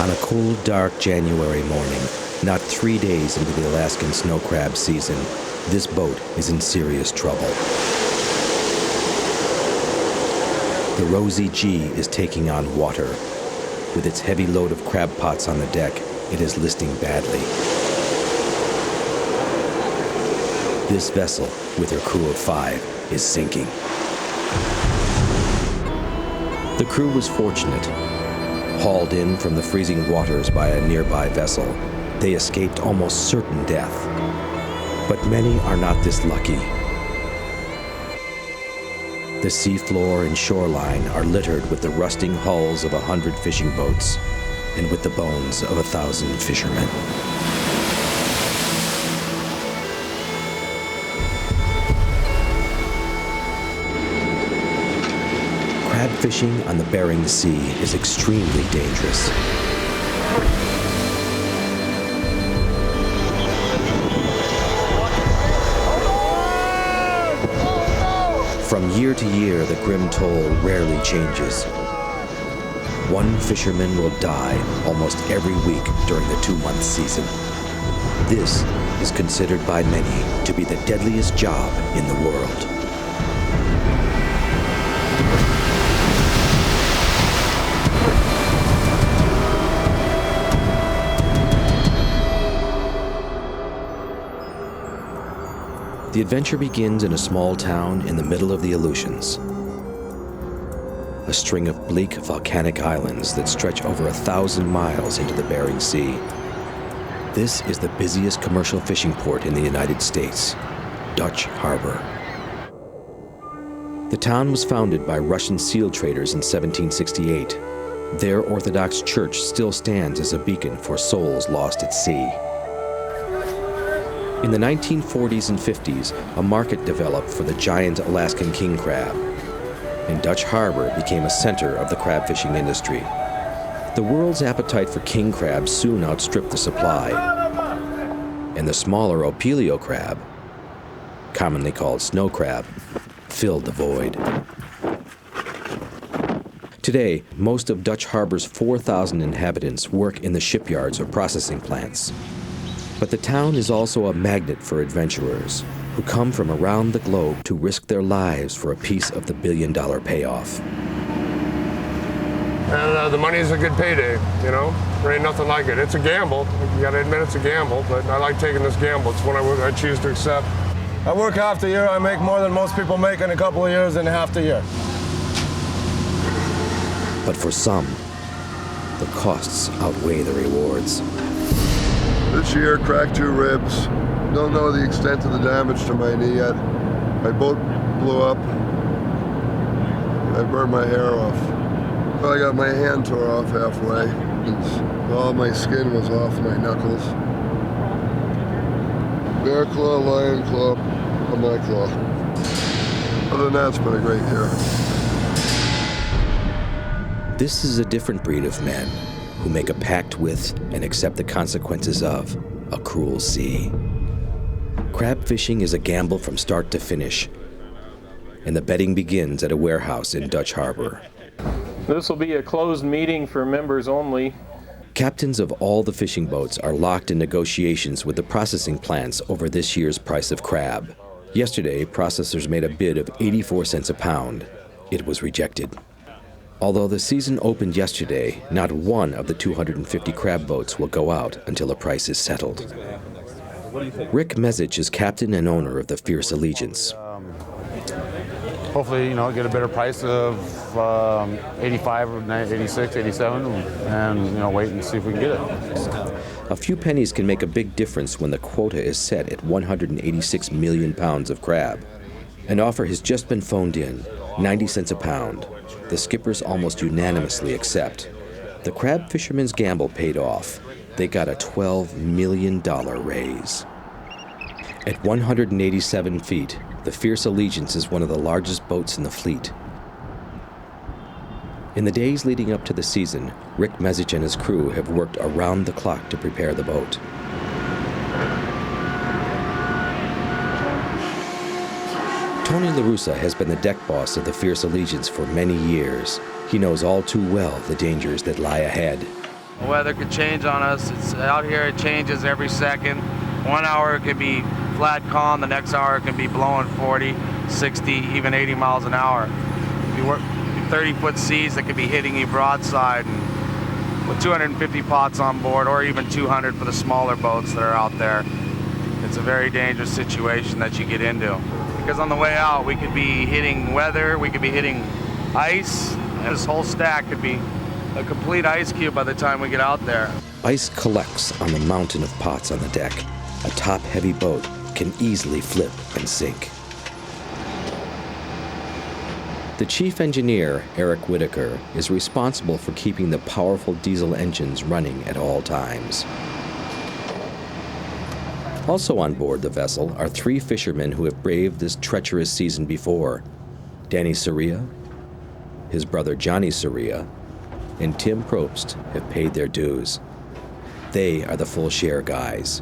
On a cold, dark January morning, not 3 days into the Alaskan snow crab season, this boat is in serious trouble. The Rosie G is taking on water. With its heavy load of crab pots on the deck, it is listing badly. This vessel, with her crew of 5, is sinking. The crew was fortunate. Hauled in from the freezing waters by a nearby vessel, they escaped almost certain death. But many are not this lucky. The seafloor and shoreline are littered with the rusting hulls of 100 fishing boats and with the bones of 1,000 fishermen. Crab fishing on the Bering Sea is extremely dangerous. From year to year, the grim toll rarely changes. One fisherman will die almost every week during the 2-month season. This is considered by many to be the deadliest job in the world. The adventure begins in a small town in the middle of the Aleutians. A string of bleak volcanic islands that stretch over 1,000 miles into the Bering Sea. This is the busiest commercial fishing port in the United States, Dutch Harbor. The town was founded by Russian seal traders in 1768. Their Orthodox church still stands as a beacon for souls lost at sea. In the 1940s and 50s, a market developed for the giant Alaskan king crab, and Dutch Harbor became a center of the crab fishing industry. The world's appetite for king crab soon outstripped the supply, and the smaller opilio crab, commonly called snow crab, filled the void. Today, most of Dutch Harbor's 4,000 inhabitants work in the shipyards or processing plants. But the town is also a magnet for adventurers who come from around the globe to risk their lives for a piece of the billion-dollar payoff. And the money's a good payday, you know? There ain't nothing like it. It's a gamble. You gotta admit it's a gamble, but I like taking this gamble. It's one I choose to accept. I work half the year. I make more than most people make in a couple of years in half the year. But for some, the costs outweigh the rewards. This year, cracked 2 ribs. Don't know the extent of the damage to my knee yet. My boat blew up. I burned my hair off. I got my hand tore off halfway. All my skin was off my knuckles. Bear claw, lion claw, and my claw. Other than that, it's been a great year. This is a different breed of men who make a pact with and accept the consequences of a cruel sea. Crab fishing is a gamble from start to finish, and the betting begins at a warehouse in Dutch Harbor. This will be a closed meeting for members only. Captains of all the fishing boats are locked in negotiations with the processing plants over this year's price of crab. Yesterday, processors made a bid of 84 cents a pound. It was rejected. Although the season opened yesterday, not one of the 250 crab boats will go out until the price is settled. Rick Mezich is captain and owner of the Fierce Allegiance. Hopefully, get a better price of 85 or 86, 87, and, wait and see if we can get it. A few pennies can make a big difference when the quota is set at 186 million pounds of crab. An offer has just been phoned in, 90 cents a pound. The skippers almost unanimously accept. The crab fishermen's gamble paid off. They got a $12 million raise. At 187 feet, the Fierce Allegiance is one of the largest boats in the fleet. In the days leading up to the season, Rick Mezich and his crew have worked around the clock to prepare the boat. Tony LaRussa has been the deck boss of the Fierce Allegiance for many years. He knows all too well the dangers that lie ahead. The weather could change on us. It's out here, it changes every second. 1 hour it can be flat calm, the next hour it can be blowing 40, 60, even 80 miles an hour. You work 30-foot seas that could be hitting you broadside, and with 250 pots on board, or even 200 for the smaller boats that are out there, it's a very dangerous situation that you get into. Because on the way out, we could be hitting weather, we could be hitting ice, and this whole stack could be a complete ice cube by the time we get out there. Ice collects on the mountain of pots on the deck. A top-heavy boat can easily flip and sink. The chief engineer, Eric Whitaker, is responsible for keeping the powerful diesel engines running at all times. Also on board the vessel are 3 fishermen who have braved this treacherous season before: Danny Soria, his brother Johnny Soria, and Tim Probst have paid their dues. They are the full share guys.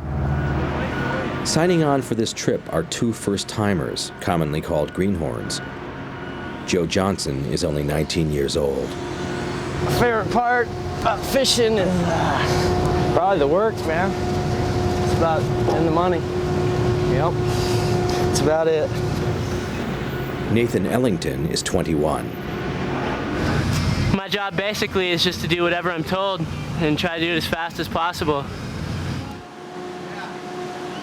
Signing on for this trip are 2 first-timers, commonly called greenhorns. Joe Johnson is only 19 years old. My favorite part about fishing is probably the works, man. It's about in the money. Yep, that's about it. Nathan Ellington is 21. My job basically is just to do whatever I'm told and try to do it as fast as possible.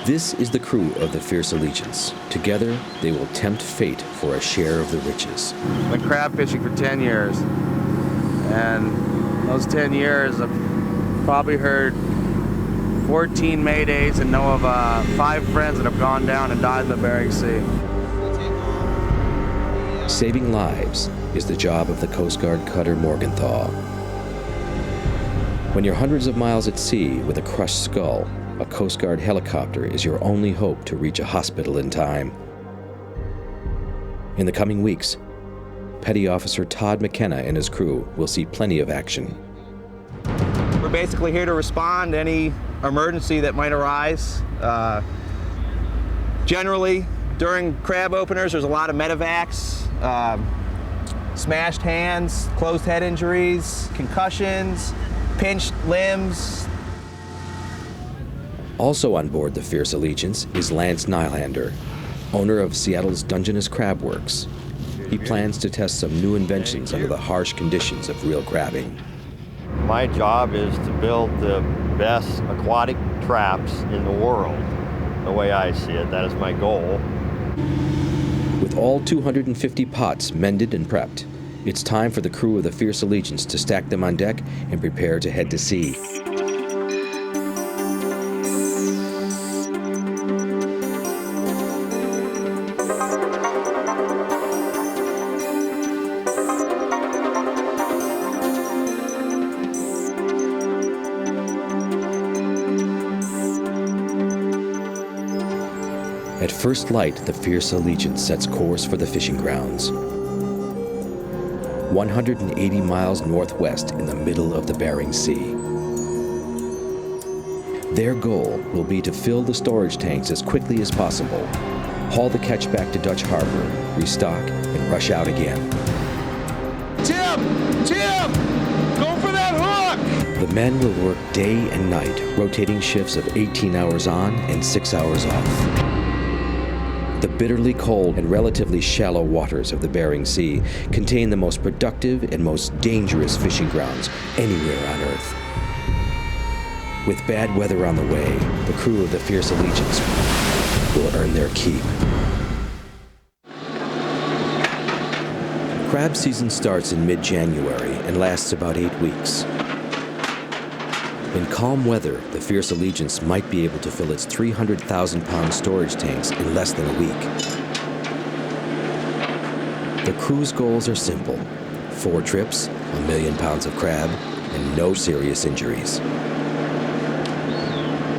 This is the crew of the Fierce Allegiance. Together, they will tempt fate for a share of the riches. I've been crab fishing for 10 years, and those 10 years I've probably heard 14 maydays and know of 5 friends that have gone down and died in the Bering Sea. Saving lives is the job of the Coast Guard cutter Morgenthau. When you're hundreds of miles at sea with a crushed skull, a Coast Guard helicopter is your only hope to reach a hospital in time. In the coming weeks, Petty Officer Todd McKenna and his crew will see plenty of action. We're basically here to respond to any emergency that might arise. Generally, during crab openers, there's a lot of medevacs, smashed hands, closed head injuries, concussions, pinched limbs. Also on board the Fierce Allegiance is Lance Nylander, owner of Seattle's Dungeness Crab Works. He plans to test some new inventions under the harsh conditions of real crabbing. My job is to build the best aquatic traps in the world. The way I see it, that is my goal. With all 250 pots mended and prepped, it's time for the crew of the Fierce Allegiance to stack them on deck and prepare to head to sea. At first light, the Fierce Allegiance sets course for the fishing grounds. 180 miles northwest in the middle of the Bering Sea. Their goal will be to fill the storage tanks as quickly as possible, haul the catch back to Dutch Harbor, restock, and rush out again. Tim! Tim! Go for that hook! The men will work day and night, rotating shifts of 18 hours on and 6 hours off. The bitterly cold and relatively shallow waters of the Bering Sea contain the most productive and most dangerous fishing grounds anywhere on Earth. With bad weather on the way, the crew of the Fierce Allegiance will earn their keep. Crab season starts in mid-January and lasts about 8 weeks. In calm weather, the Fierce Allegiance might be able to fill its 300,000-pound storage tanks in less than a week. The crew's goals are simple: 4 trips, 1 million pounds of crab, and no serious injuries.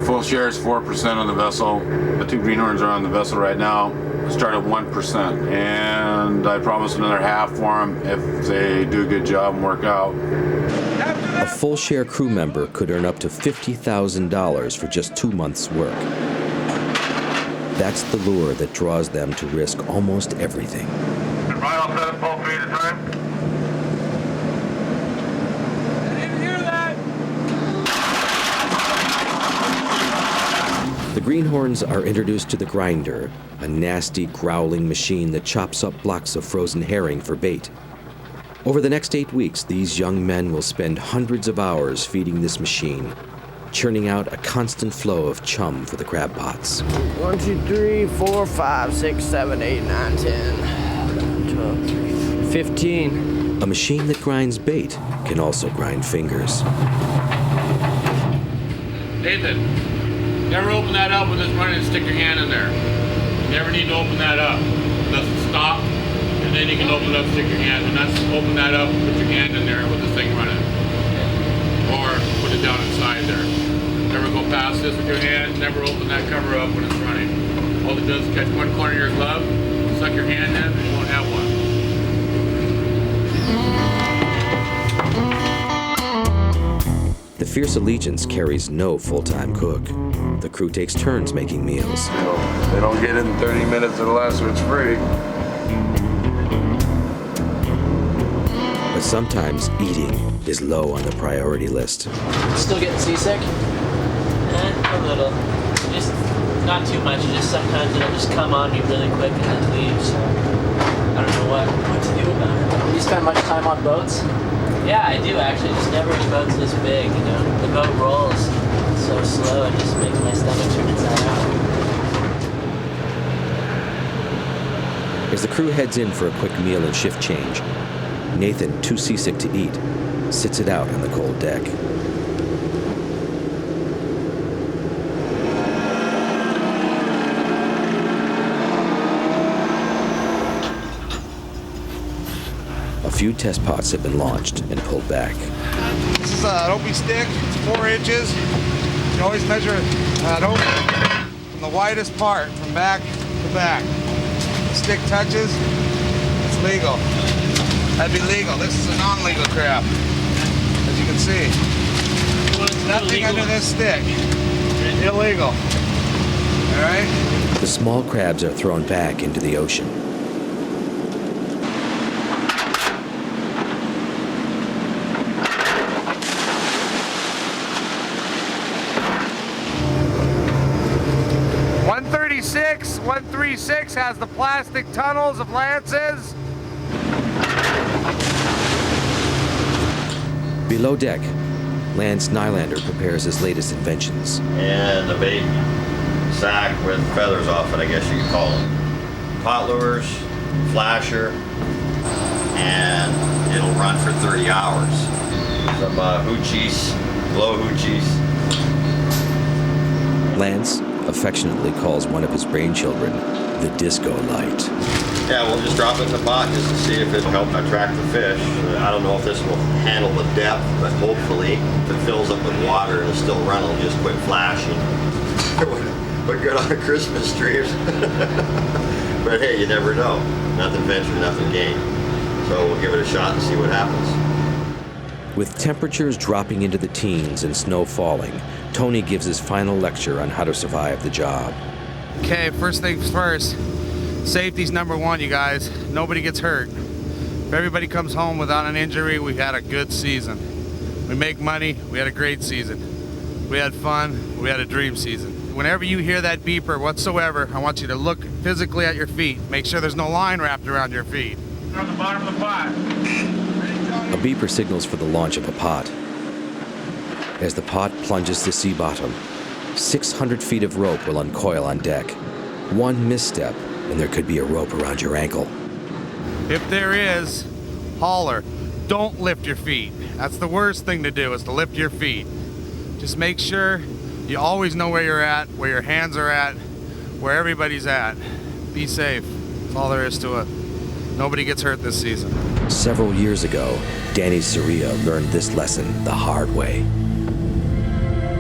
Full share is 4% on the vessel. The 2 greenhorns are on the vessel right now. Start at 1%, and I promise another half for them if they do a good job and work out. A full share crew member could earn up to $50,000 for just 2 months' work. That's the lure that draws them to risk almost everything. Right off that pull 3 at a time. I didn't hear that! greenhorns are introduced to the grinder, a nasty, growling machine that chops up blocks of frozen herring for bait. Over the next 8 weeks, these young men will spend hundreds of hours feeding this machine, churning out a constant flow of chum for the crab pots. 1, 2, 3, 4, 5, 6, 7, 8, 9, 10, 12, 15. A machine that grinds bait can also grind fingers. Nathan, never open that up when it's running and stick your hand in there. You never need to open that up. Let it stop, and then you can open it up, stick your hand, and that's open that up, put your hand in there with the thing running. Or put it down inside there. Never go past this with your hand, never open that cover up when it's running. All it does is catch one corner of your glove, suck your hand in, and you won't have one. The Fierce Allegiance carries no full-time cook. The crew takes turns making meals. You know, if they don't get it in 30 minutes or less, or it's free. But sometimes eating is low on the priority list. Still getting seasick? A little. Just not too much. Just sometimes it'll just come on me really quick and then leave. So I don't know what to do about it. Do you spend much time on boats? Yeah, I do actually. Just never in boats this big, you know. The boat rolls so slow it just makes my stomach turn inside out. As the crew heads in for a quick meal and shift change, Nathan, too seasick to eat, sits it out on the cold deck. A few test pots have been launched and pulled back. This is an Opie stick. It's 4 inches. You always measure an Opie from the widest part, from back to back. The stick touches, it's legal. That'd be legal. This is a non-legal crab, as you can see. Nothing under this stick. Illegal. All right? The small crabs are thrown back into the ocean. .136 has the plastic tunnels of lances. Below deck, Lance Nylander prepares his latest inventions. And a bait sack with feathers off it, I guess you could call it. Pot lures, flasher, and it'll run for 30 hours. Some hoochies, glow hoochies. Lance affectionately calls one of his brainchildren the disco light. Yeah, we'll just drop it in the pot just to see if it'll help attract the fish. I don't know if this will handle the depth, but hopefully if it fills up with water, it'll still run. It'll just quit flashing. But good on a Christmas tree. But hey, you never know. Nothing ventured, nothing gained. So we'll give it a shot and see what happens. With temperatures dropping into the teens and snow falling, Tony gives his final lecture on how to survive the job. Okay, first things first. Safety's number one, you guys. Nobody gets hurt. If everybody comes home without an injury, we've had a good season. We make money, we had a great season. We had fun, we had a dream season. Whenever you hear that beeper whatsoever, I want you to look physically at your feet. Make sure there's no line wrapped around your feet. On the bottom of the pot. A beeper signals for the launch of a pot. As the pot plunges to sea bottom, 600 feet of rope will uncoil on deck. One misstep, and there could be a rope around your ankle. If there is, holler. Don't lift your feet. That's the worst thing to do, is to lift your feet. Just make sure you always know where you're at, where your hands are at, where everybody's at. Be safe. That's all there is to it. Nobody gets hurt this season. Several years ago, Danny Soria learned this lesson the hard way.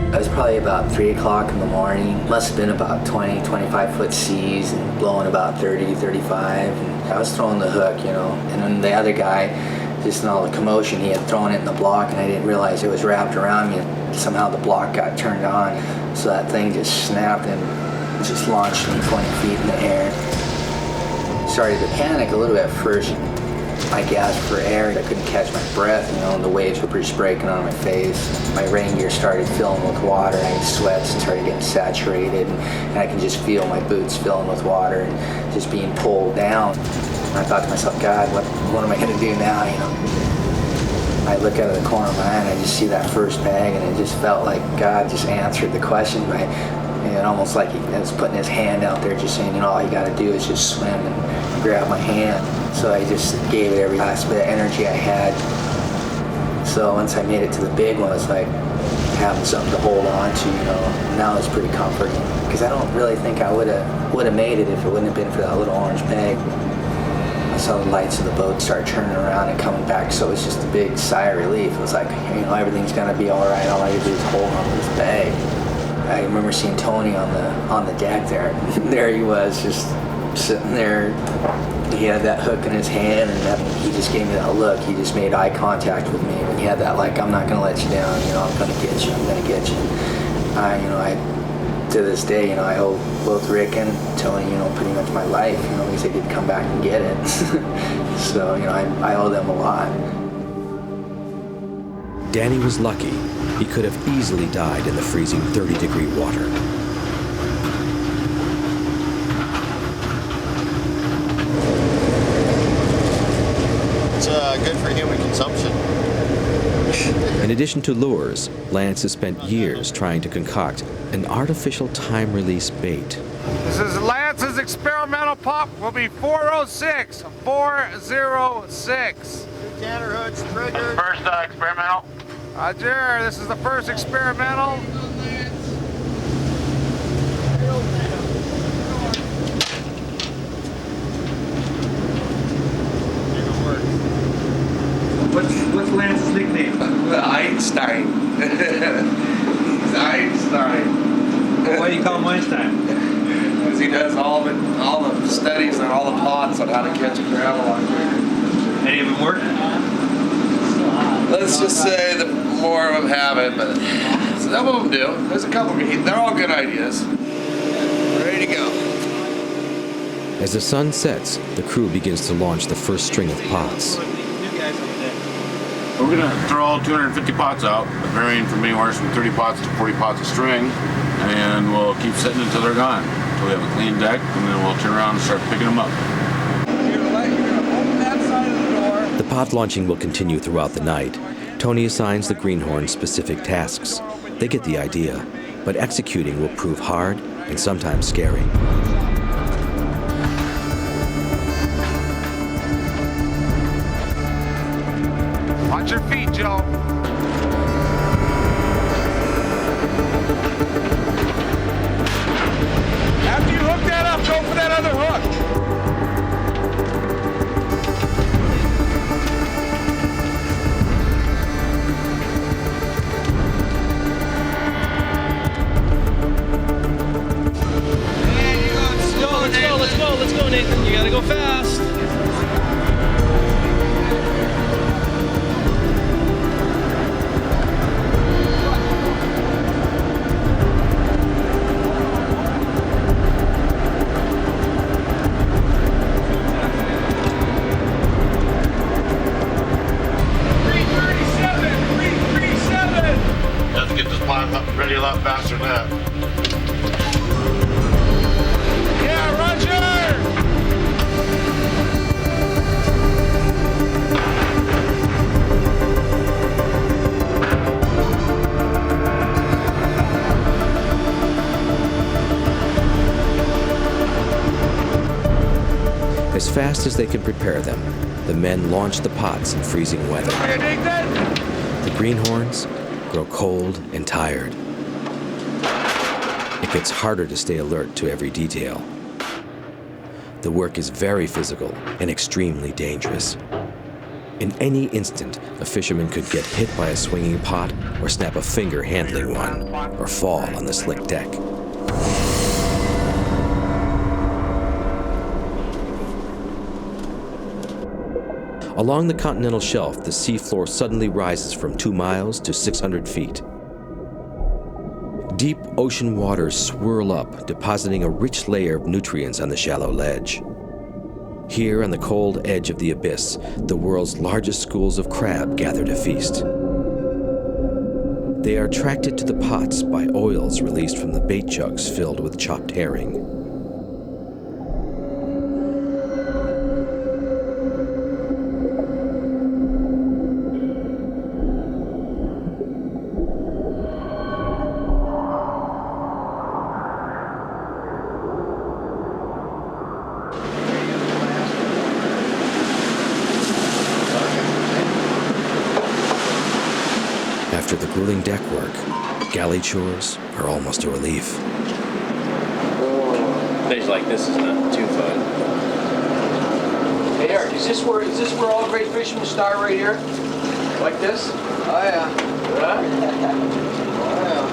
It was probably about 3 o'clock in the morning. Must have been about 20, 25 foot seas and blowing about 30, 35. And I was throwing the hook, you know. And then the other guy, just in all the commotion, he had thrown it in the block and I didn't realize it was wrapped around me. And somehow the block got turned on. So that thing just snapped and just launched me 20 feet in the air. Started to panic a little bit at first. I gasped for air. I couldn't catch my breath, and the waves were just breaking on my face. My rain gear started filling with water, and I sweats and started getting saturated, and I can just feel my boots filling with water and just being pulled down. And I thought to myself, God, what am I going to do now, I look out of the corner of my eye and I just see that first bag, and it just felt like God just answered the question and almost like he was putting his hand out there just saying, all you got to do is just swim and grab my hand. So I just gave it every last bit of energy I had. So once I made it to the big one, it's like having something to hold on to, Now it's pretty comforting, because I don't really think I would have made it if it wouldn't have been for that little orange bag. I saw the lights of the boat start turning around and coming back, so it's just a big sigh of relief. It was like, everything's gonna be all right. All I gotta do is hold on to this bag. I remember seeing Tony on the deck there. There he was, just sitting there. He had that hook in his hand, and he just gave me that look. He just made eye contact with me, and he had that I'm not gonna let you down. I'm gonna get you. I'm gonna get you. To this day, I owe both Rick and Tony, pretty much my life, because they did come back and get it. So, I owe them a lot. Danny was lucky. He could have easily died in the freezing 30-degree water. It's good for human consumption. In addition to lures, Lance has spent years trying to concoct an artificial time-release bait. This is Lance's experimental pop. Will be 406. 406. Tanner hooks triggered. First experimental. Roger. This is the first experimental. What's Lance's nickname? Einstein. He's Einstein. Why do you call him Einstein? Because he does all the studies on all the pots on how to catch a crab a lot quicker. Any of them work? Let's just say that more of them haven't, but some of them do. There's a couple. They're all good ideas. Ready to go. As the sun sets, the crew begins to launch the first string of pots. We're gonna throw 250 pots out, varying from anywhere from 30 pots to 40 pots a string, and we'll keep setting until they're gone, until we have a clean deck, and then we'll turn around and start picking them up. You're gonna open that side of the door. The pot launching will continue throughout the night. Tony assigns the greenhorns specific tasks. They get the idea, but executing will prove hard and sometimes scary. Watch your feet, Joe. After you hook that up, go for that other hook. Let's go, Nathan. You gotta go fast. Let's get this pot up ready a lot faster than that. Yeah, Roger! As fast as they can prepare them, the men launch the pots in freezing weather. The greenhorns grow cold and tired. It gets harder to stay alert to every detail. The work is very physical and extremely dangerous. In any instant, a fisherman could get hit by a swinging pot or snap a finger handling one, or fall on the slick deck. Along the continental shelf, the seafloor suddenly rises from 2 miles to 600 feet. Deep ocean waters swirl up, depositing a rich layer of nutrients on the shallow ledge. Here on the cold edge of the abyss, the world's largest schools of crab gather to feast. They are attracted to the pots by oils released from the bait jugs filled with chopped herring. After the grueling deck work, galley chores are almost a relief. Days like this is not too fun. Hey Eric, is this where all great fishermen start right here? Like this? Oh yeah. Right? Oh yeah.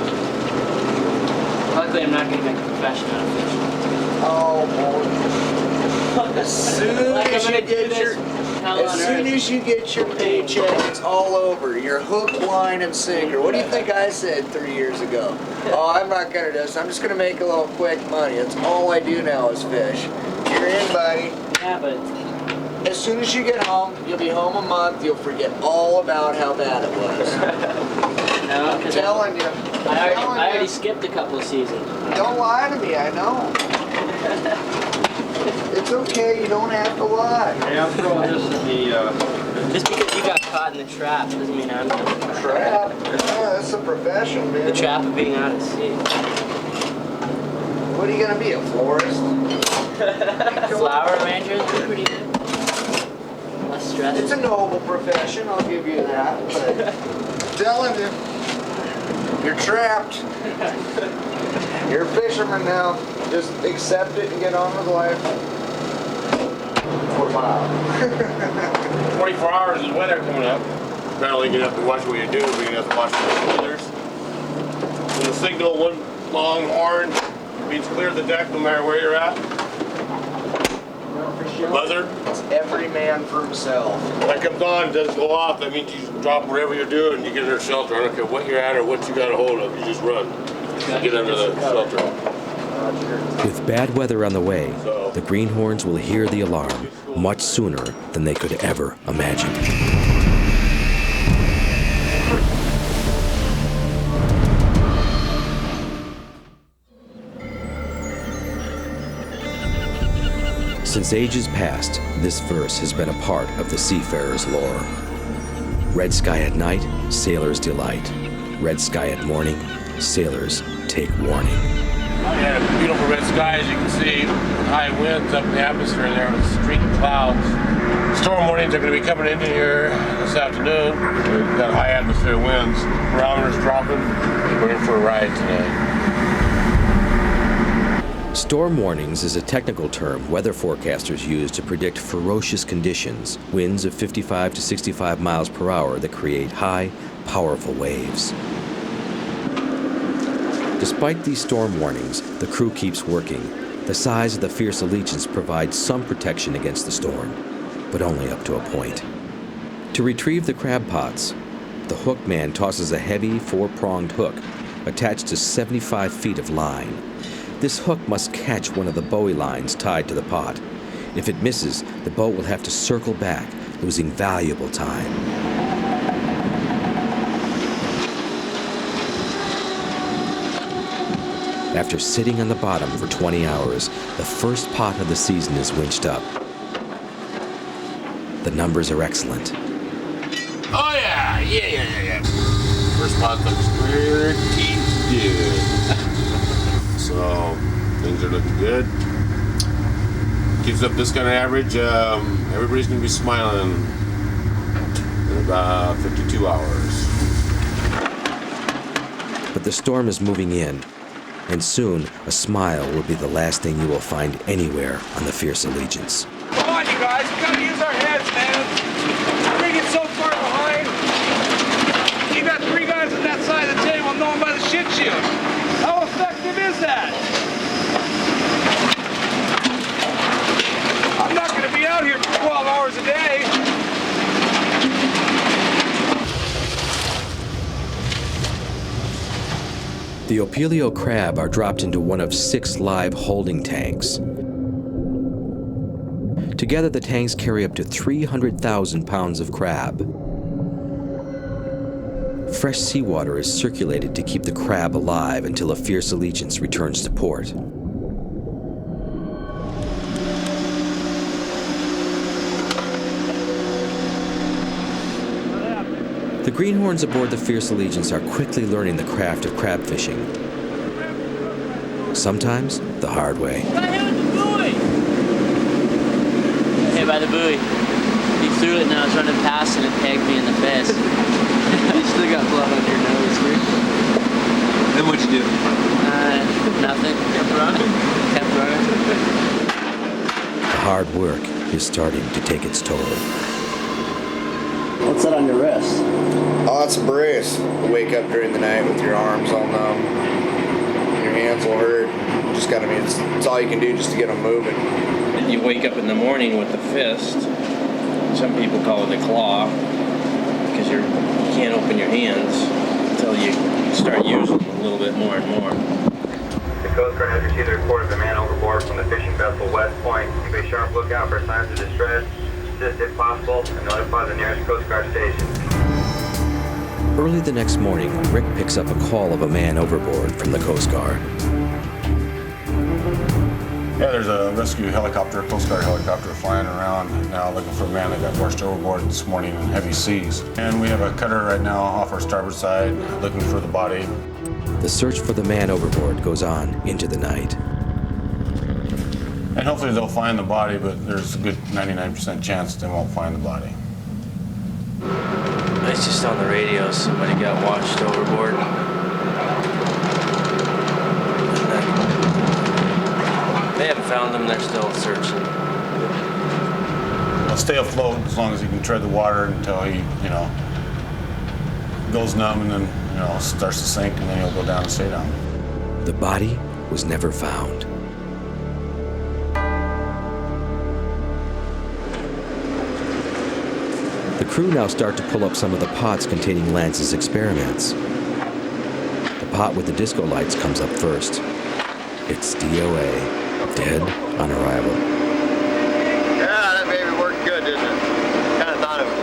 Luckily, I'm not going to make a profession out of fishing. Oh boy. As soon as you get your paycheck, it's all over. Your hook, line, and sinker. What do you think I said 3 years ago? Oh, I'm not gonna do this. I'm just gonna make a little quick money. That's all I do now is fish. You're in, buddy. Yeah, but as soon as you get home, you'll be home a month. You'll forget all about how bad it was. No, I'm telling you. I already skipped a couple of seasons. Don't lie to me. I know. It's okay, you don't have to lie. Hey, I'm throwing this in the, Just because you got caught in the trap doesn't mean I'm not. Trap? Yeah, that's a profession, man. The trap of being out at sea. What are you gonna be, a florist? Flower arrangers are pretty good. Less stress. It's a noble profession, I'll give you that, but I'm telling you, you're trapped. You're a fisherman now. Just accept it and get on with life. Wow. 24 hours is weather coming up. Not only you have to watch what you do, but you have to watch the signalers. When the signal, one long horn, means clear the deck no matter where you're at. The buzzer. It's every man for himself. When that comes on, it doesn't go off. That means you drop whatever you're doing, you get under shelter. I don't care what you're at or what you got a hold of, you just run. You get under the shelter. With bad weather on the way, the greenhorns will hear the alarm much sooner than they could ever imagine. Since ages past, this verse has been a part of the seafarer's lore. Red sky at night, sailors delight. Red sky at morning, sailors take warning. Yeah, beautiful red sky, as you can see, with high winds up in the atmosphere there with streak clouds. Storm warnings are going to be coming in here this afternoon. We've got high atmosphere winds. Barometers dropping. We're in for a ride tonight. Storm warnings is a technical term weather forecasters use to predict ferocious conditions, winds of 55 to 65 miles per hour that create high, powerful waves. Despite these storm warnings, the crew keeps working. The size of the Fierce Allegiance provides some protection against the storm, but only up to a point. To retrieve the crab pots, the hook man tosses a heavy, four-pronged hook attached to 75 feet of line. This hook must catch one of the buoy lines tied to the pot. If it misses, the boat will have to circle back, losing valuable time. After sitting on the bottom for 20 hours, the first pot of the season is winched up. The numbers are excellent. Oh yeah. First pot looks pretty good. So things are looking good. Keeps up this kind of average, everybody's gonna be smiling in about 52 hours. But the storm is moving in, and soon a smile will be the last thing you will find anywhere on the Fierce Allegiance. Come on, you guys. We gotta use our heads, man. We're getting so far behind. You got three guys on that side of the table knowing by the shit shield. How effective is that? I'm not gonna be out here for 12 hours a day. The Opelio crab are dropped into one of 6 live holding tanks. To Together, the tanks carry up to 300,000 pounds of crab. Fresh seawater is circulated to keep the crab alive until a Fierce Allegiance returns to port. The greenhorns aboard the Fierce Allegiance are quickly learning the craft of crab fishing. Sometimes the hard way. Right here with the buoy! Hey, by the buoy. He threw it and I was running past and it pegged me in the face. You still got blood on your nose, dude. Then what'd you do? Nothing. Kept running. Kept running. The hard work is starting to take its toll. What's that on your wrist? Oh, it's a brace. You wake up during the night with your arms all numb. Your hands will hurt. Just gotta, it's all you can do just to get them moving. You wake up in the morning with the fist. Some people call it a claw, because you can't open your hands until you start using them a little bit more and more. The Coast Guard has received a report of a man overboard from the fishing vessel West Point. Keep a sharp lookout for signs of distress. Assist if possible, and notify the nearest Coast Guard station. Early the next morning, Rick picks up a call of a man overboard from the Coast Guard. Yeah, there's a rescue helicopter, Coast Guard helicopter flying around now looking for a man that got washed overboard this morning in heavy seas. And we have a cutter right now off our starboard side looking for the body. The search for the man overboard goes on into the night. And hopefully they'll find the body, but there's a good 99% chance they won't find the body. It's just on the radio, somebody got washed overboard. They haven't found them, they're still searching. He'll stay afloat as long as he can tread the water until he, goes numb and then, starts to sink, and then he'll go down and stay down. The body was never found. The crew now start to pull up some of the pots containing Lance's experiments. The pot with the disco lights comes up first. It's DOA, dead on arrival. Yeah, that baby worked good, didn't it? Kind of thought it would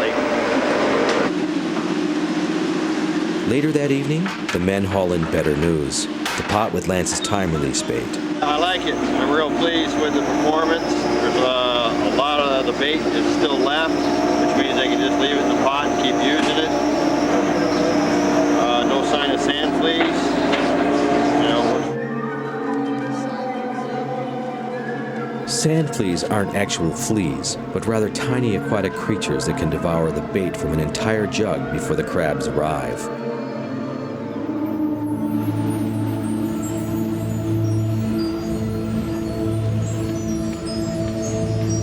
leak. Later that evening, the men haul in better news. The pot with Lance's time release bait. I like it. I'm real pleased with the performance. There's a lot of the bait is still left, which means I can just leave it in the pot and keep using it. No sign of sand fleas. Sand fleas aren't actual fleas, but rather tiny aquatic creatures that can devour the bait from an entire jug before the crabs arrive.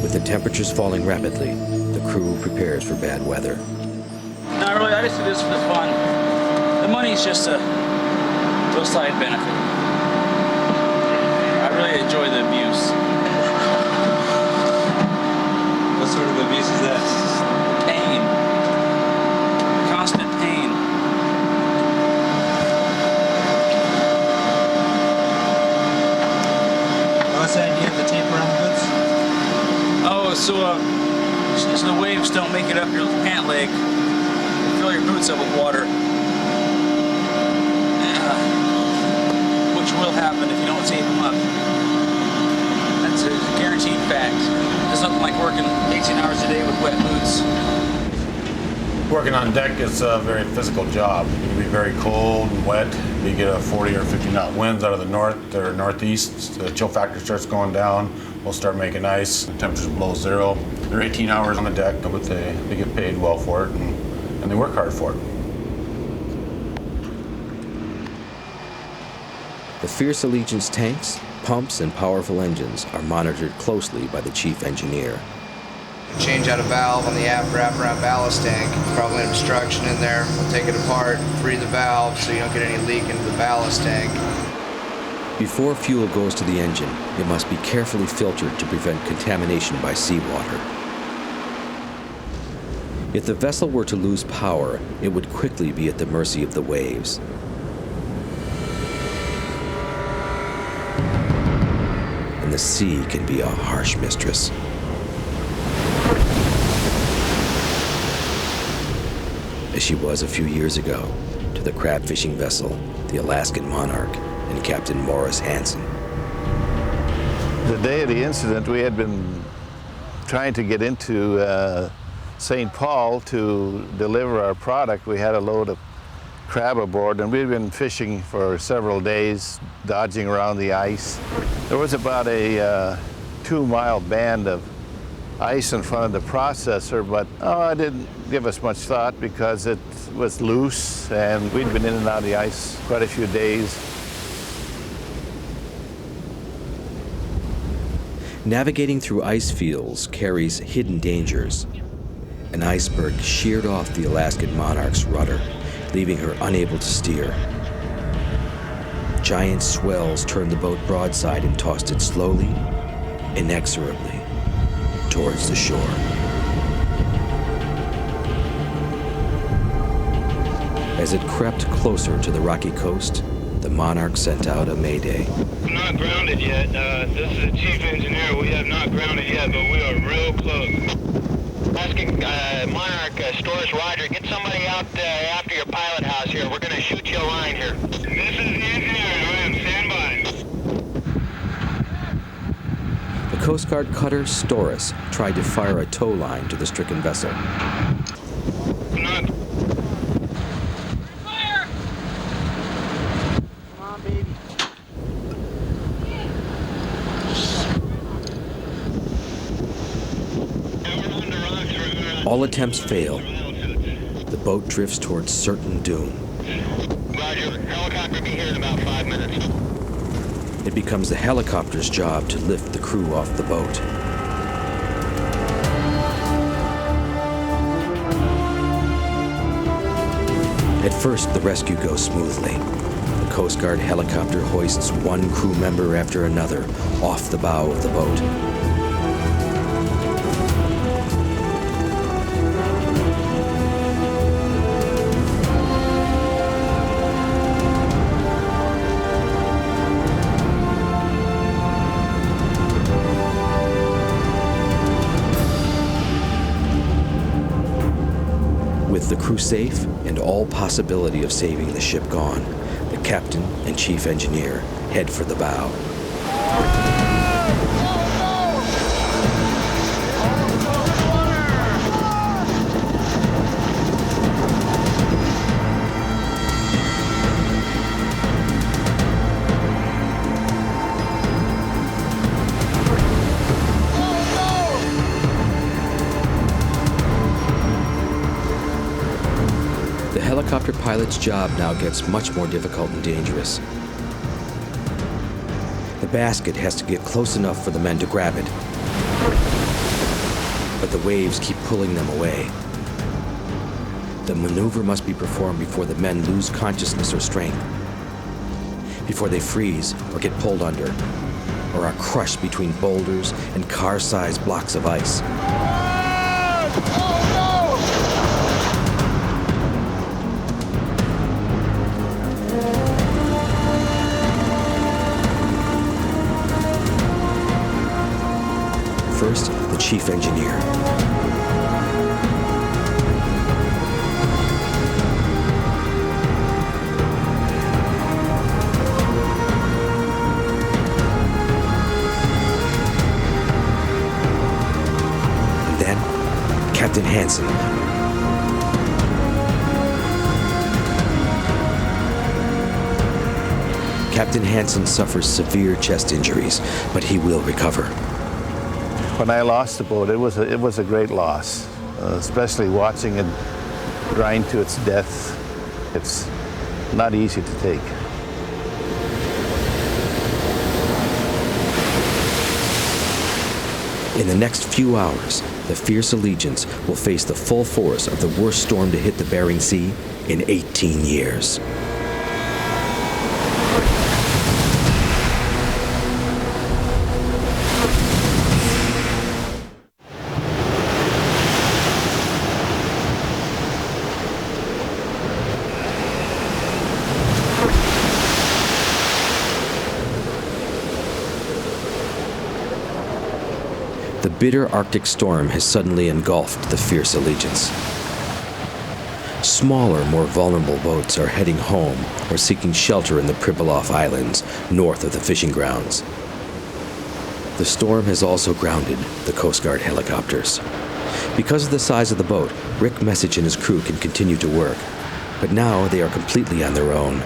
With the temperatures falling rapidly, the crew prepares for bad weather. Not really, I just do this for the fun. The money's just a little side benefit. I really enjoy the abuse. What sort of abuse is that? Pain. Constant pain. What's the idea of the tape around the boots? Oh, so the waves don't make it up your pant leg. Fill your boots up with water. Which will happen if you don't tape them up. That's a guaranteed fact. There's nothing like working 18 hours a day with wet boots. Working on deck is a very physical job. It can be very cold and wet. You get a 40 or 50 knot winds out of the north or northeast. The chill factor starts going down. We'll start making ice. The temperatures below zero. They're 18 hours on the deck, but they get paid well for it, and they work hard for it. The Fierce Allegiance tanks, pumps, and powerful engines are monitored closely by the chief engineer. Change out a valve on the aft wraparound ballast tank. Probably an obstruction in there. We'll take it apart, free the valve so you don't get any leak into the ballast tank. Before fuel goes to the engine, it must be carefully filtered to prevent contamination by seawater. If the vessel were to lose power, it would quickly be at the mercy of the waves. And the sea can be a harsh mistress. as she was a few years ago to the crab fishing vessel, the Alaskan Monarch, and Captain Morris Hansen. The day of the incident, we had been trying to get into St. Paul to deliver our product. We had a load of crab aboard, and we'd been fishing for several days, dodging around the ice. There was about a 2-mile band of ice in front of the processor, but I didn't give us much thought because it was loose, and we'd been in and out of the ice quite a few days. Navigating through ice fields carries hidden dangers. An iceberg sheared off the Alaskan Monarch's rudder, leaving her unable to steer. Giant swells turned the boat broadside and tossed it slowly, inexorably, towards the shore. As it crept closer to the rocky coast, the Monarch sent out a mayday. We're not grounded yet. This is the chief engineer. We have not grounded yet, but we are real close. Asking Monarch, Storrs, Roger, get somebody out after your pilot house here. We're going to shoot you a line here. This is the engineer, William. Stand by. The Coast Guard cutter Storrs tried to fire a tow line to the stricken vessel. Not. Fire! Come on, baby. All attempts fail. The boat drifts towards certain doom. Roger. Helicopter be here in about 5 minutes. It becomes the helicopter's job to lift the crew off the boat. At first, the rescue goes smoothly. The Coast Guard helicopter hoists one crew member after another off the bow of the boat. With the crew safe and all possibility of saving the ship gone, the captain and chief engineer head for the bow. The helicopter pilot's job now gets much more difficult and dangerous. The basket has to get close enough for the men to grab it, but the waves keep pulling them away. The maneuver must be performed before the men lose consciousness or strength, before they freeze or get pulled under, or are crushed between boulders and car-sized blocks of ice. First, the chief engineer. And then, Captain Hansen. Captain Hansen suffers severe chest injuries, but he will recover. When I lost the boat, it was a great loss, especially watching it grind to its death. It's not easy to take. In the next few hours, the Fierce Allegiance will face the full force of the worst storm to hit the Bering Sea in 18 years. The bitter Arctic storm has suddenly engulfed the Fierce Allegiance. Smaller, more vulnerable boats are heading home or seeking shelter in the Pribilof Islands, north of the fishing grounds. The storm has also grounded the Coast Guard helicopters. Because of the size of the boat, Rick Message and his crew can continue to work, but now they are completely on their own.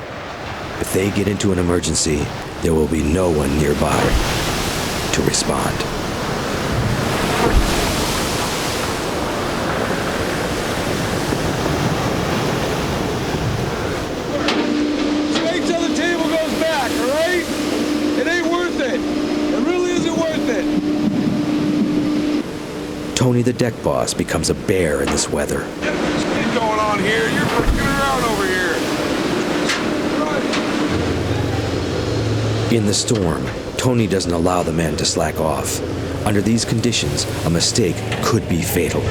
If they get into an emergency, there will be no one nearby to respond. Wait till the table goes back, all right? It ain't worth it. It really isn't worth it. Tony the deck boss becomes a bear in this weather. What's going on here? You're freaking around over here. In the storm, Tony doesn't allow the men to slack off. Under these conditions, a mistake could be fatal.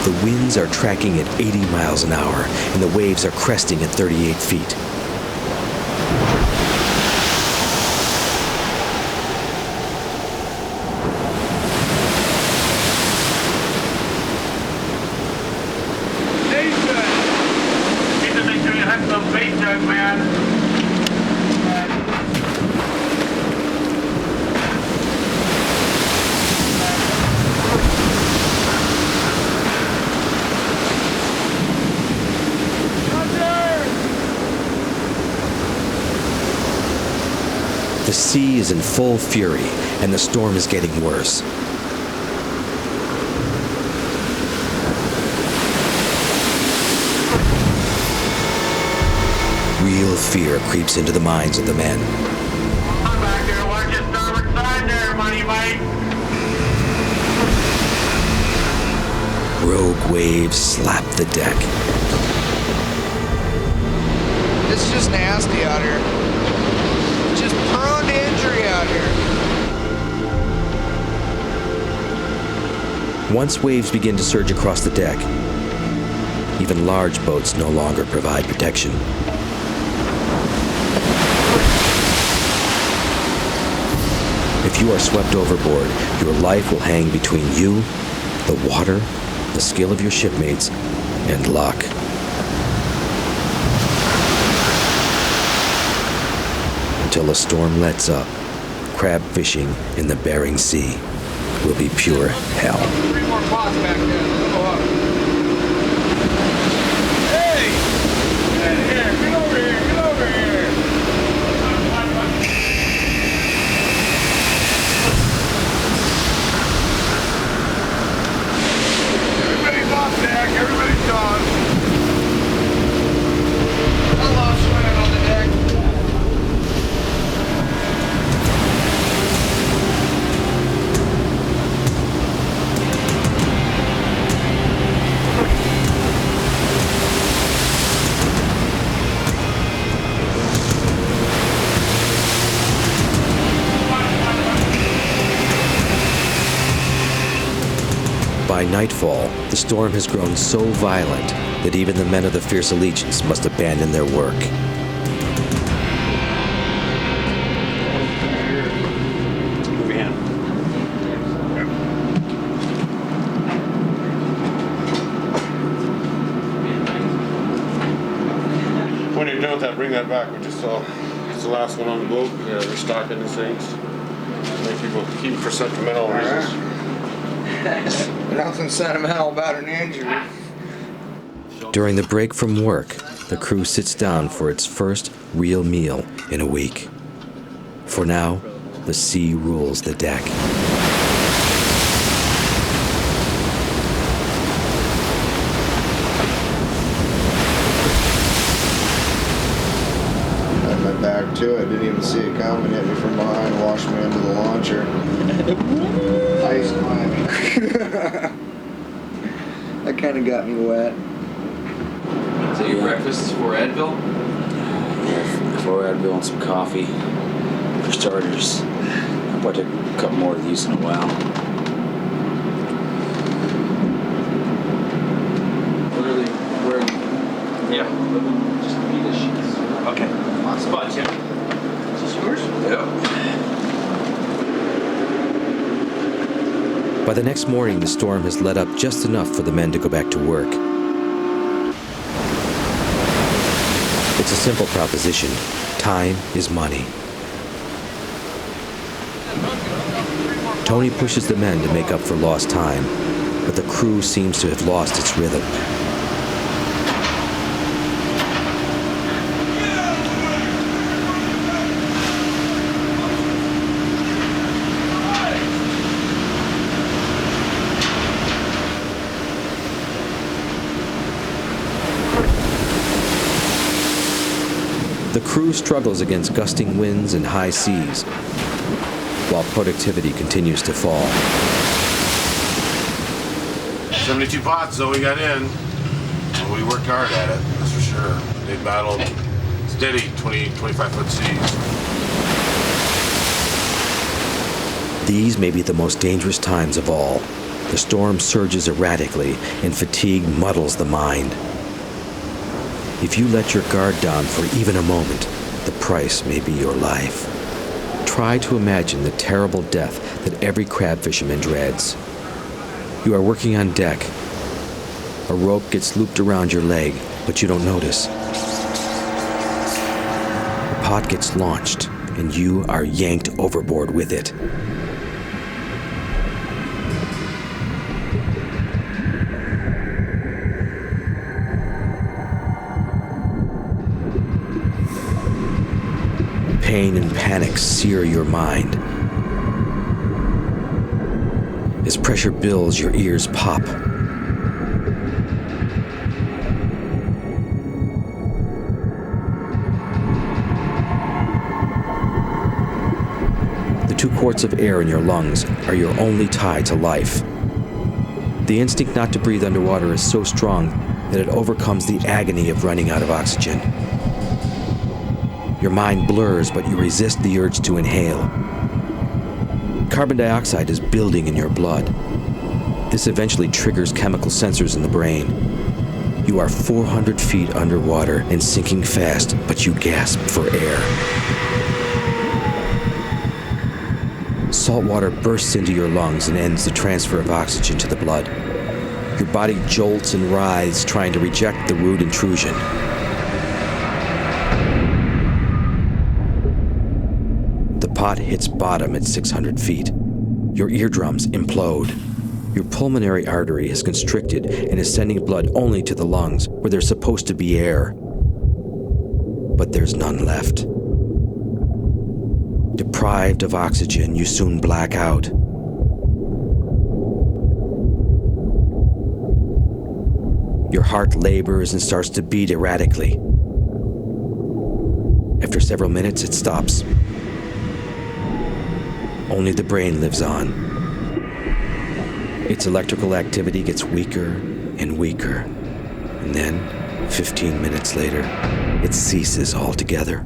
The winds are tracking at 80 miles an hour, and the waves are cresting at 38 feet. The sea is in full fury, and the storm is getting worse. Real fear creeps into the minds of the men. Come back there, watch your starboard side there, Money Mike. Rogue waves slap the deck. It's just nasty out here. Just prone to injury out here. Once waves begin to surge across the deck, even large boats no longer provide protection. If you are swept overboard, your life will hang between you, the water, the skill of your shipmates, and luck. Until the storm lets up, crab fishing in the Bering Sea will be pure hell. 3 more pots back there. Go up. Hey! Here, get over here, get over here. Everybody's off deck, everybody's gone. I love swimming on the deck. By nightfall, the storm has grown so violent that even the men of the Fierce Allegiance must abandon their work. Move your hand. When you're done with that, bring that back. We just saw it's the last one on the boat. Yeah, they're stocking these things. Make people keep for sentimental reasons. Nothing sentimental about an injury. During the break from work, the crew sits down for its first real meal in a week. For now, the sea rules the deck. Had my back to it, didn't even see it coming, hit me from behind, washed me into the launcher. Ice climbing. That kind of got me wet. So your breakfast is for Advil? Yeah, 4 Advil and some coffee for starters. I'll probably take a couple more of these in a while. Literally, where? Yeah. Just give me the sheets. Okay. Spot, Jim. Is this yours? By the next morning, the storm has let up just enough for the men to go back to work. It's a simple proposition. Time is money. Tony pushes the men to make up for lost time, but the crew seems to have lost its rhythm. The crew struggles against gusting winds and high seas, while productivity continues to fall. 72 pots, though, we got in. Well, we worked hard at it, that's for sure. They battled steady 20, 25-foot seas. These may be the most dangerous times of all. The storm surges erratically, and fatigue muddles the mind. If you let your guard down for even a moment, the price may be your life. Try to imagine the terrible death that every crab fisherman dreads. You are working on deck. A rope gets looped around your leg, but you don't notice. The pot gets launched, and you are yanked overboard with it. Pain and panic sear your mind. As pressure builds, your ears pop. The 2 quarts of air in your lungs are your only tie to life. The instinct not to breathe underwater is so strong that it overcomes the agony of running out of oxygen. Your mind blurs, but you resist the urge to inhale. Carbon dioxide is building in your blood. This eventually triggers chemical sensors in the brain. You are 400 feet underwater and sinking fast, but you gasp for air. Salt water bursts into your lungs and ends the transfer of oxygen to the blood. Your body jolts and writhes, trying to reject the rude intrusion. The pot hits bottom at 600 feet. Your eardrums implode. Your pulmonary artery is constricted and is sending blood only to the lungs, where there's supposed to be air. But there's none left. Deprived of oxygen, you soon black out. Your heart labors and starts to beat erratically. After several minutes, it stops. Only the brain lives on. Its electrical activity gets weaker and weaker. And then, 15 minutes later, it ceases altogether.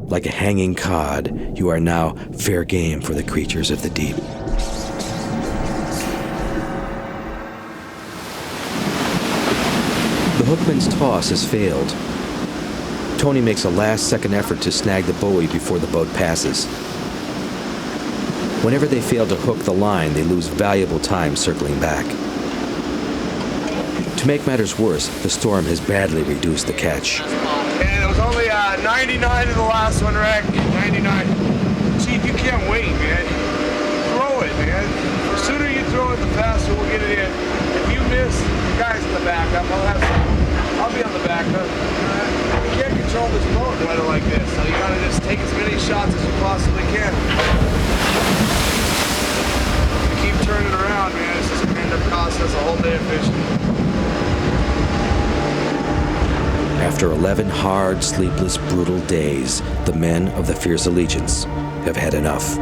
Like a hanging cod, you are now fair game for the creatures of the deep. The hookman's toss has failed. Tony makes a last-second effort to snag the buoy before the boat passes. Whenever they fail to hook the line, they lose valuable time circling back. To make matters worse, the storm has badly reduced the catch. And it was only 99 to the last one, Rick. 99. See, if you can't wait, man, throw it, man. The sooner you throw it, the faster we'll get it in. If you miss, the guy's in the backup. I'll be on the backup. You can't control this boat in weather like this, so you gotta just take as many shots as you possibly can. You keep turning around, man, it's just gonna end up costing us a whole day of fishing. After 11 hard, sleepless, brutal days, the men of the Fierce Allegiance have had enough.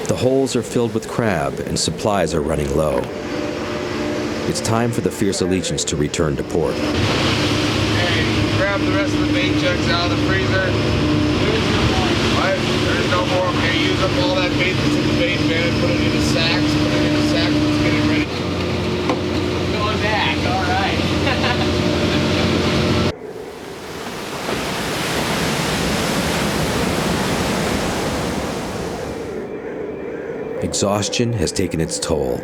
The holes are filled with crab and supplies are running low. It's time for the Fierce Allegiance to return to port. Hey, grab the rest of the bait jugs out of the freezer. I right? There's no more, okay, use up all that bait that's in the bait bin, put it in the sacks, let's get it ready. Going back, all right. Exhaustion has taken its toll,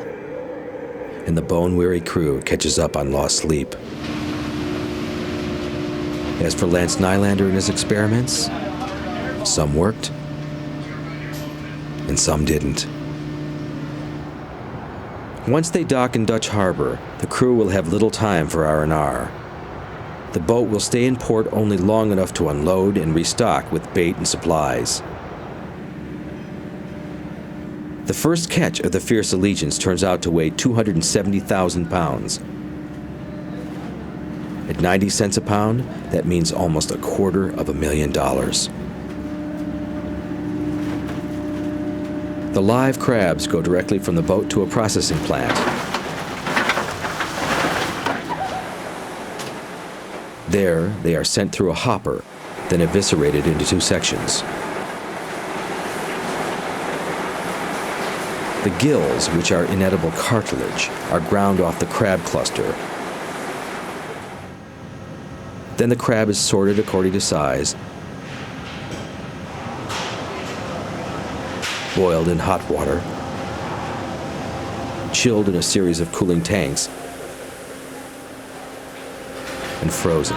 and the bone-weary crew catches up on lost sleep. As for Lance Nylander and his experiments, some worked, and some didn't. Once they dock in Dutch Harbor, the crew will have little time for R&R. The boat will stay in port only long enough to unload and restock with bait and supplies. The first catch of the Fierce Allegiance turns out to weigh 270,000 pounds. At 90 cents a pound, that means almost $250,000. The live crabs go directly from the boat to a processing plant. There, they are sent through a hopper, then eviscerated into 2 sections. The gills, which are inedible cartilage, are ground off the crab cluster. Then the crab is sorted according to size, boiled in hot water, chilled in a series of cooling tanks, and frozen.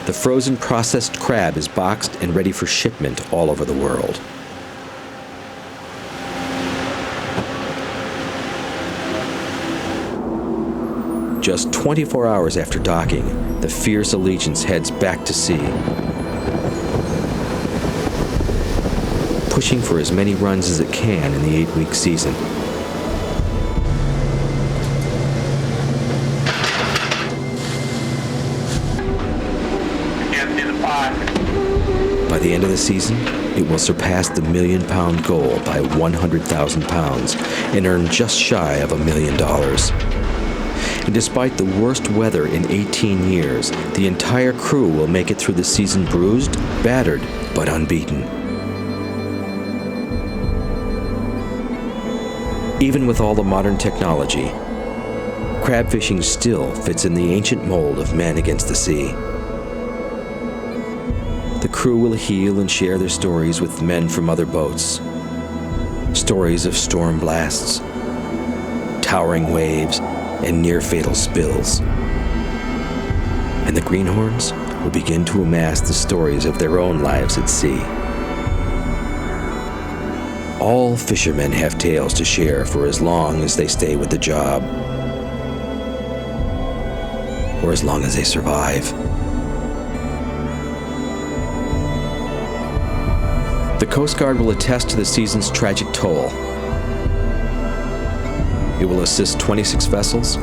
The frozen processed crab is boxed and ready for shipment all over the world. Just 24 hours after docking, the Fierce Allegiance heads back to sea, pushing for as many runs as it can in the 8-week season. By the end of the season, it will surpass the million-pound goal by 100,000 pounds and earn just shy of $1 million. And despite the worst weather in 18 years, the entire crew will make it through the season bruised, battered, but unbeaten. Even with all the modern technology, crab fishing still fits in the ancient mold of men against the sea. The crew will heal and share their stories with men from other boats. Stories of storm blasts, towering waves, and near-fatal spills. And the greenhorns will begin to amass the stories of their own lives at sea. All fishermen have tales to share for as long as they stay with the job, or as long as they survive. The Coast Guard will attest to the season's tragic toll. It will assist 26 vessels,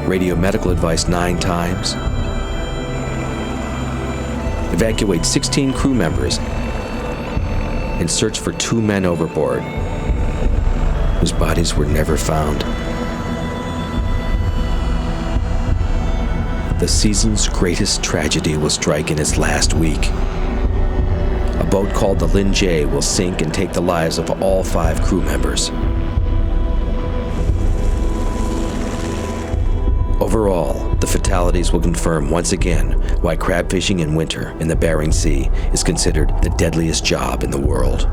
radio medical advice 9 times, evacuate 16 crew members, and search for 2 men overboard, whose bodies were never found. The season's greatest tragedy will strike in its last week. A boat called the Lin J will sink and take the lives of all 5 crew members. Overall, the fatalities will confirm once again why crab fishing in winter in the Bering Sea is considered the deadliest job in the world.